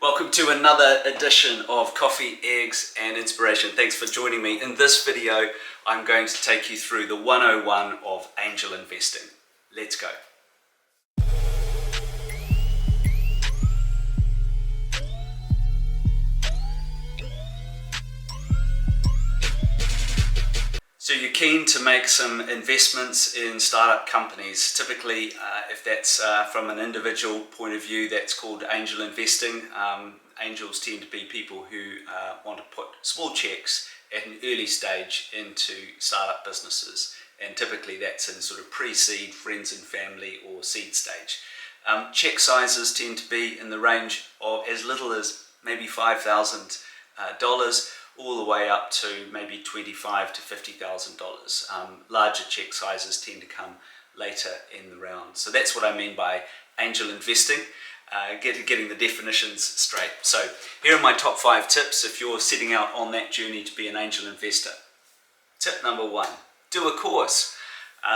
Welcome to another edition of Coffee, Eggs and Inspiration. Thanks for joining me. In this video, I'm going to take you through the 101 of angel investing. Let's go. So you're keen to make some investments in startup companies. Typically, if that's from an individual point of view, that's called angel investing. Angels tend to be people who want to put small checks at an early stage into startup businesses. And typically that's in sort of pre-seed, friends and family or seed stage. Check sizes tend to be in the range of as little as maybe $5,000 all the way up to maybe $25,000 to $50,000. Larger check sizes tend to come later in the round. So that's what I mean by angel investing, getting the definitions straight. So here are my top 5 tips if you're setting out on that journey to be an angel investor. Tip number 1, do a course.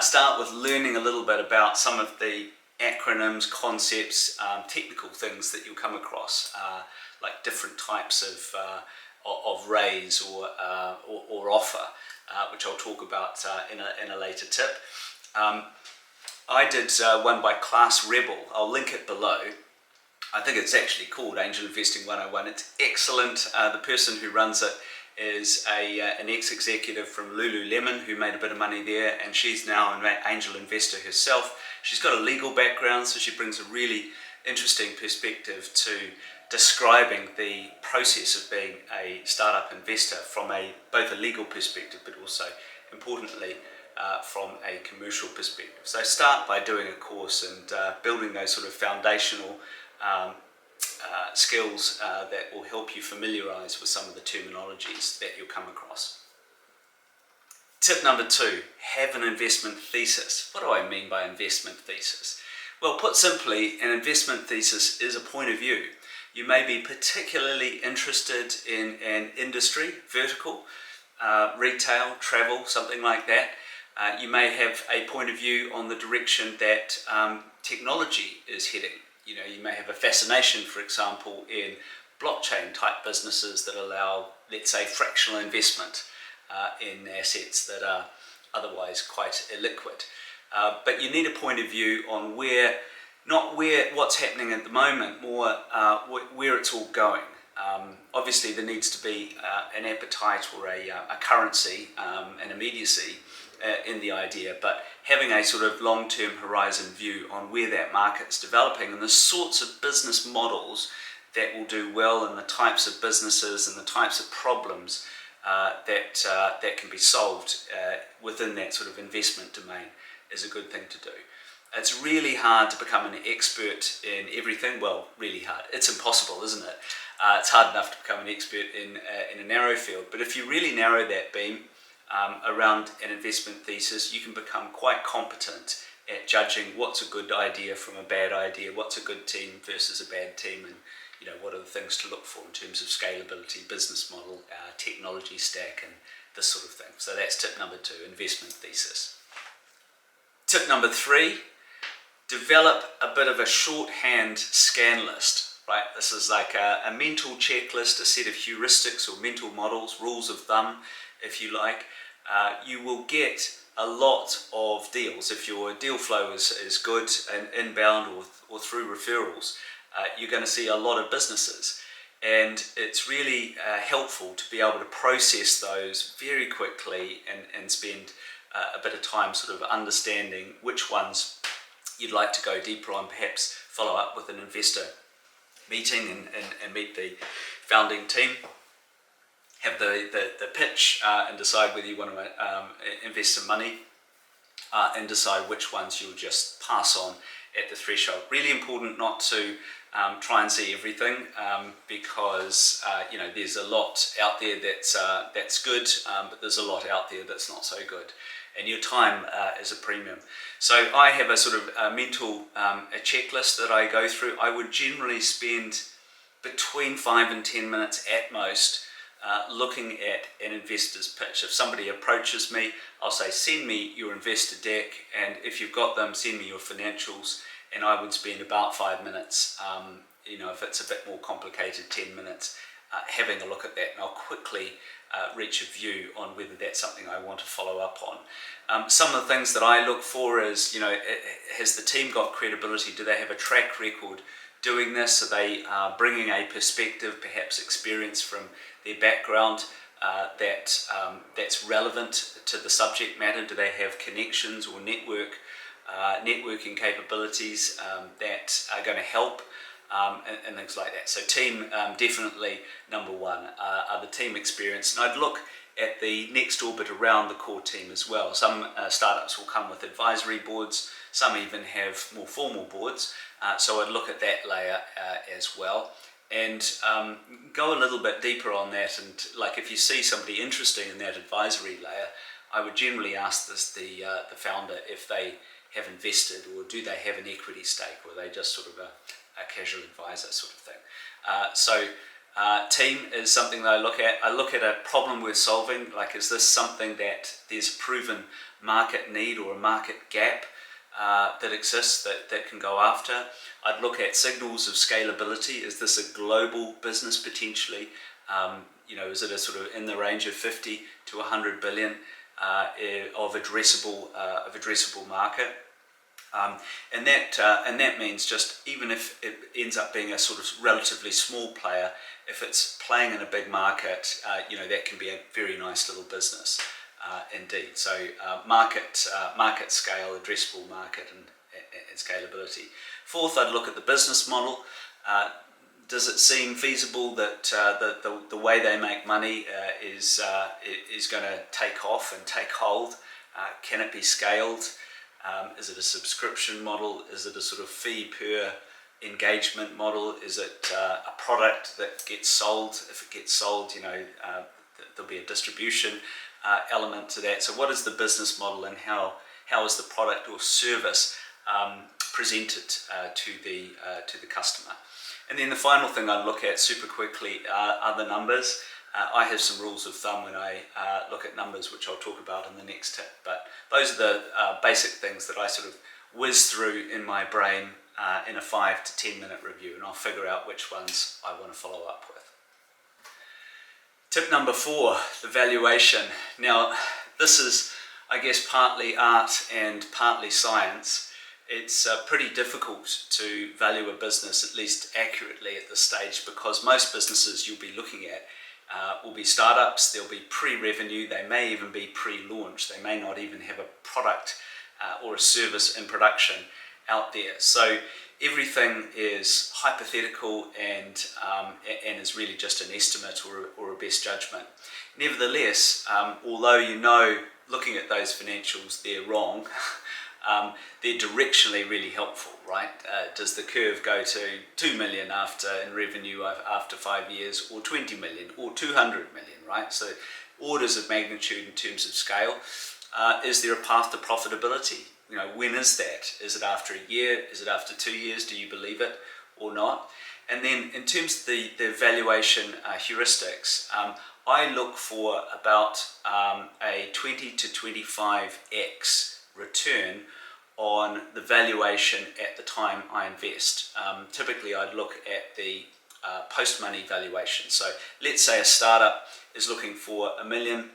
Start with learning a little bit about some of the acronyms, concepts, technical things that you'll come across, like different types of raise or offer, which I'll talk about in a later tip. I did one by Class Rebel. I'll link it below. I think it's actually called Angel Investing 101. It's excellent. The person who runs it is an ex-executive from Lululemon who made a bit of money there, and she's now an angel investor herself. She's got a legal background, so she brings a really interesting perspective to describing the process of being a startup investor from both a legal perspective but also importantly from a commercial perspective. So start by doing a course and building those sort of foundational skills that will help you familiarize with some of the terminologies that you'll come across. Tip number 2, have an investment thesis. What do I mean by investment thesis? Well, put simply, an investment thesis is a point of view. You may be particularly interested in an industry, vertical, retail, travel, something like that. You may have a point of view on the direction that technology is heading. You know, you may have a fascination, for example, in blockchain type businesses that allow, let's say, fractional investment in assets that are otherwise quite illiquid. But you need a point of view on not what's happening at the moment, more where it's all going. Obviously there needs to be an appetite or a currency, an immediacy in the idea, but having a sort of long-term horizon view on where that market's developing and the sorts of business models that will do well and the types of businesses and the types of problems that can be solved within that sort of investment domain is a good thing to do. It's really hard to become an expert in everything. Well, really hard. It's impossible, isn't it? It's hard enough to become an expert in a narrow field. But if you really narrow that beam around an investment thesis, you can become quite competent at judging what's a good idea from a bad idea, what's a good team versus a bad team, and what are the things to look for in terms of scalability, business model, technology stack, and this sort of thing. So that's tip number 2, investment thesis. Tip number 3, develop a bit of a shorthand scan list, right? This is like a mental checklist, a set of heuristics or mental models, rules of thumb, if you like. You will get a lot of deals if your deal flow is good and inbound or through referrals. You're going to see a lot of businesses, and it's really helpful to be able to process those very quickly and spend a bit of time sort of understanding which ones you'd like to go deeper on, perhaps follow up with an investor meeting and meet the founding team, have the pitch and decide whether you want to invest some money and decide which ones you'll just pass on at the threshold. Really important not to try and see everything because there's a lot out there that's good, but there's a lot out there that's not so good, and your time is a premium. So I have a sort of a mental a checklist that I go through. I would generally spend between 5 and 10 minutes at most looking at an investor's pitch. If somebody approaches me, I'll say, send me your investor deck, and if you've got them, send me your financials, and I would spend about 5 minutes if it's a bit more complicated, 10 minutes, having a look at that, and I'll quickly reach a view on whether that's something I want to follow up on. Some of the things that I look for is, has the team got credibility? Do they have a track record doing this? Are they bringing a perspective, perhaps experience from their background that's relevant to the subject matter? Do they have connections or networking capabilities that are going to help? And things like that. So team, definitely number one. Are the team experienced? And I'd look at the next orbit around the core team as well. Some startups will come with advisory boards, some even have more formal boards, so I'd look at that layer as well, and go a little bit deeper on that. And like, if you see somebody interesting in that advisory layer, I would generally ask the founder if they have invested, or do they have an equity stake, or are they just sort of a casual advisor sort of thing. Team is something that I look at. I look at a problem we're solving, like, is this something that there's a proven market need or a market gap that exists that can go after. I'd look at signals of scalability. Is this a global business potentially? Is it a sort of in the range of 50 to 100 billion of addressable market? And that means, just even if it ends up being a sort of relatively small player, if it's playing in a big market, that can be a very nice little business indeed. So market scale, addressable market, and scalability. Fourth, I'd look at the business model. Does it seem feasible that the way they make money is going to take off and take hold? Can it be scaled? Is it a subscription model? Is it a sort of fee per engagement model? Is it a product that gets sold? If it gets sold, there'll be a distribution element to that. So what is the business model, and how is the product or service presented to the customer? And then the final thing I look at super quickly are the numbers. I have some rules of thumb when I look at numbers, which I'll talk about in the next tip, but those are the basic things that I sort of whiz through in my brain in a 5 to 10 minute review, and I'll figure out which ones I want to follow up with. Tip number 4, the valuation. Now, this is, I guess, partly art and partly science. It's pretty difficult to value a business, at least accurately at this stage, because most businesses you'll be looking at will be startups. They'll be pre-revenue, they may even be pre-launch, they may not even have a product or a service in production out there. So everything is hypothetical and is really just an estimate or a best judgment. Nevertheless, although looking at those financials they're wrong, they're directionally really helpful, right? Does the curve go to 2 million in revenue after 5 years, or 20 million, or 200 million, right? So orders of magnitude in terms of scale. Is there a path to profitability? When is that? Is it after a year? Is it after 2 years? Do you believe it or not? And then in terms of the valuation heuristics, I look for about a 20 to 25x return on the valuation at the time I invest. Typically I'd look at the post-money valuation. So let's say a startup is looking for $1 million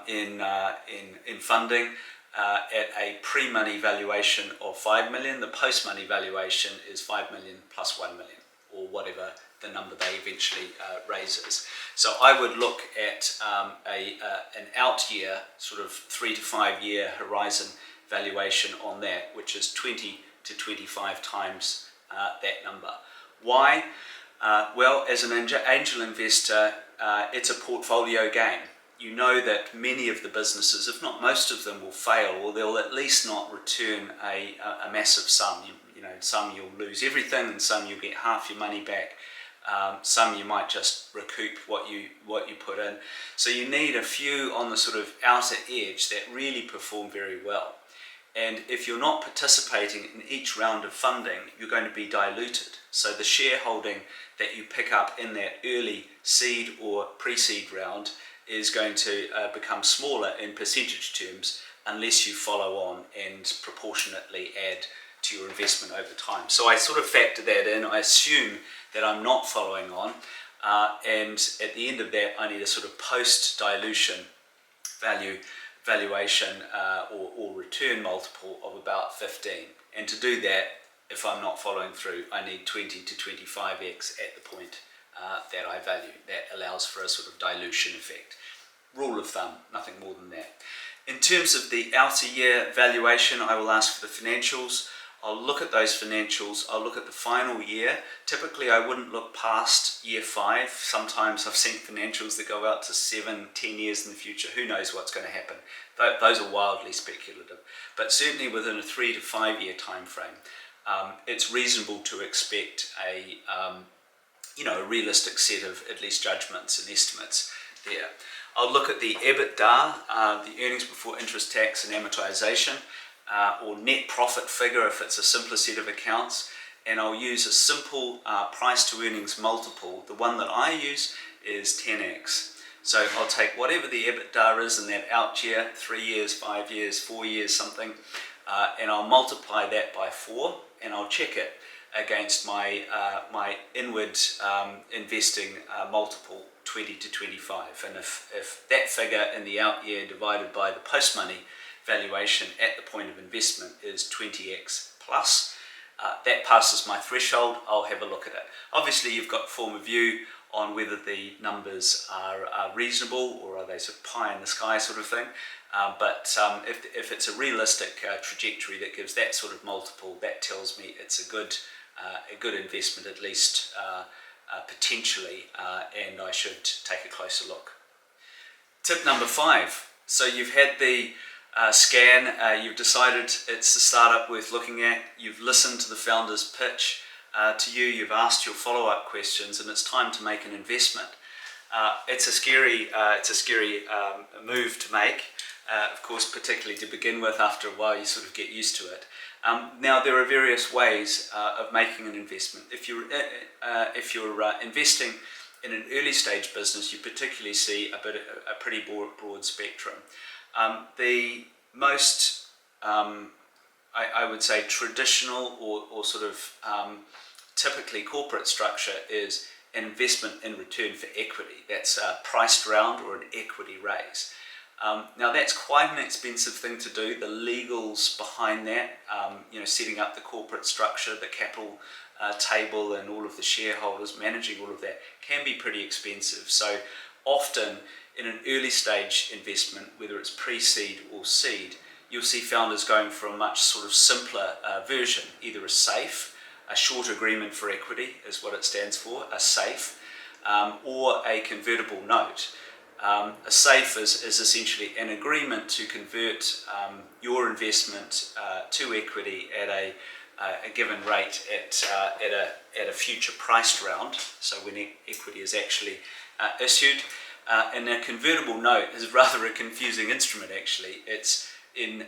in funding at a pre-money valuation of 5 million. The post-money valuation is 5 million plus 1 million, or whatever the number they eventually raises. So I would look at an out year, sort of 3 to 5 year horizon valuation on that, which is 20 to 25 times that number. Why? Well, as an angel investor, it's a portfolio game. You know that many of the businesses, if not most of them, will fail, or they'll at least not return a massive sum. Some you'll lose everything, and some you'll get half your money back. Some you might just recoup what you put in. So you need a few on the sort of outer edge that really perform very well. And if you're not participating in each round of funding, you're going to be diluted. So the shareholding that you pick up in that early seed or pre-seed round is going to become smaller in percentage terms unless you follow on and proportionately add to your investment over time. So I sort of factor that in. I assume that I'm not following on, and at the end of that I need a sort of post-dilution valuation or return multiple of about 15. And to do that, if I'm not following through, I need 20 to 25x at the point that I value. That allows for a sort of dilution effect. Rule of thumb, nothing more than that. In terms of the outer year valuation, I will ask for the financials. I'll look at those financials. I'll look at the final year. Typically, I wouldn't look past year 5. Sometimes I've seen financials that go out to 7, 10 years in the future. Who knows what's going to happen? Those are wildly speculative. But certainly within a 3 to 5 year time frame, it's reasonable to expect a realistic set of at least judgments and estimates there. I'll look at the EBITDA, the earnings before interest, tax and amortization, or net profit figure if it's a simpler set of accounts, and I'll use a simple price to earnings multiple. The one that I use is 10x. So I'll take whatever the EBITDA is in that out year, 3 years, 5 years, 4 years, something, and I'll multiply that by 4, and I'll check it against my inward investing multiple, 20 to 25. And if that figure in the out year divided by the post money valuation at the point of investment is 20x plus, that passes my threshold, I'll have a look at it. Obviously you've got to form a view on whether the numbers are reasonable or are they sort of pie in the sky sort of thing. But if it's a realistic trajectory that gives that sort of multiple, that tells me it's a good investment, at least potentially, and I should take a closer look. Tip number 5. So you've had the scan, you've decided it's a startup worth looking at, you've listened to the founder's pitch to you, you've asked your follow-up questions, and it's time to make an investment. It's a scary move to make, of course, particularly to begin with. After a while you sort of get used to it. Now there are various ways of making an investment. If you're investing in an early stage business, you particularly see a pretty broad spectrum. The most, I would say, traditional or sort of typically corporate structure is an investment in return for equity. That's a priced round or an equity raise. Now that's quite an expensive thing to do. The legals behind that, setting up the corporate structure, the capital table and all of the shareholders, managing all of that can be pretty expensive. So often in an early stage investment, whether it's pre-seed or seed, you'll see founders going for a much sort of simpler version, either a SAFE, a short agreement for equity is what it stands for, a SAFE, or a convertible note. A SAFE is essentially an agreement to convert your investment to equity at a given rate at a future priced round, so when equity is actually issued. And a convertible note is rather a confusing instrument actually. It's in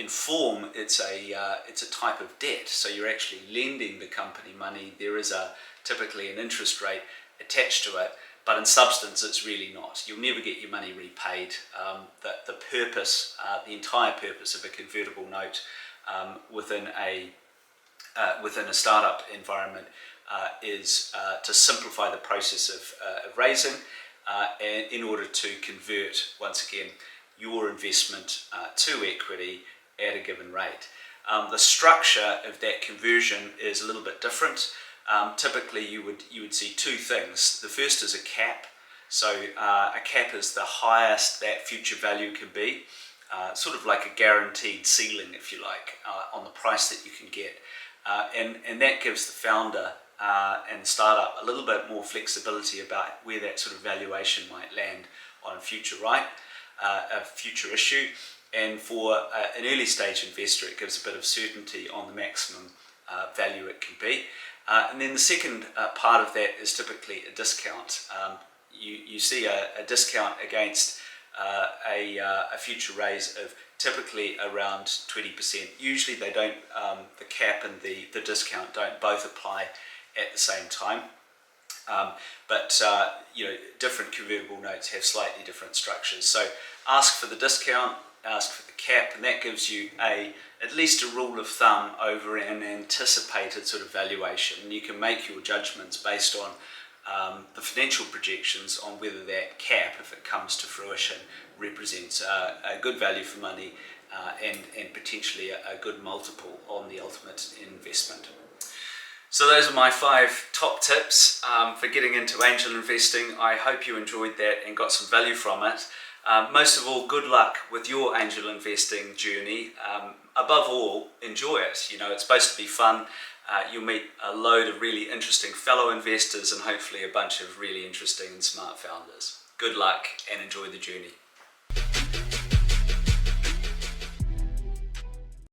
form it's a type of debt, so you're actually lending the company money. There is typically an interest rate attached to it, but in substance it's really not. You'll never get your money repaid. The entire purpose of a convertible note within a startup environment is to simplify the process of raising in order to convert, once again, your investment to equity at a given rate. The structure of that conversion is a little bit different. Typically you would see two things. The first is a cap. So a cap is the highest that future value can be, sort of like a guaranteed ceiling, if you like, on the price that you can get. And that gives the founder and the startup a little bit more flexibility about where that sort of valuation might land on a future a future issue. And for an early stage investor, it gives a bit of certainty on the maximum value it can be. And then the second part of that is typically a discount. You see a discount against a future raise of typically around 20%. Usually they don't, the cap and the discount don't both apply at the same time. But different convertible notes have slightly different structures. So ask for the discount ask for the cap, and that gives you at least a rule of thumb over an anticipated sort of valuation. And you can make your judgments based on the financial projections on whether that cap, if it comes to fruition, represents a good value for money and potentially a good multiple on the ultimate investment. So those are my 5 top tips for getting into angel investing. I hope you enjoyed that and got some value from it. Most of all, good luck with your angel investing journey. Above all, enjoy it. You know, it's supposed to be fun. You'll meet a load of really interesting fellow investors and hopefully a bunch of really interesting and smart founders. Good luck and enjoy the journey.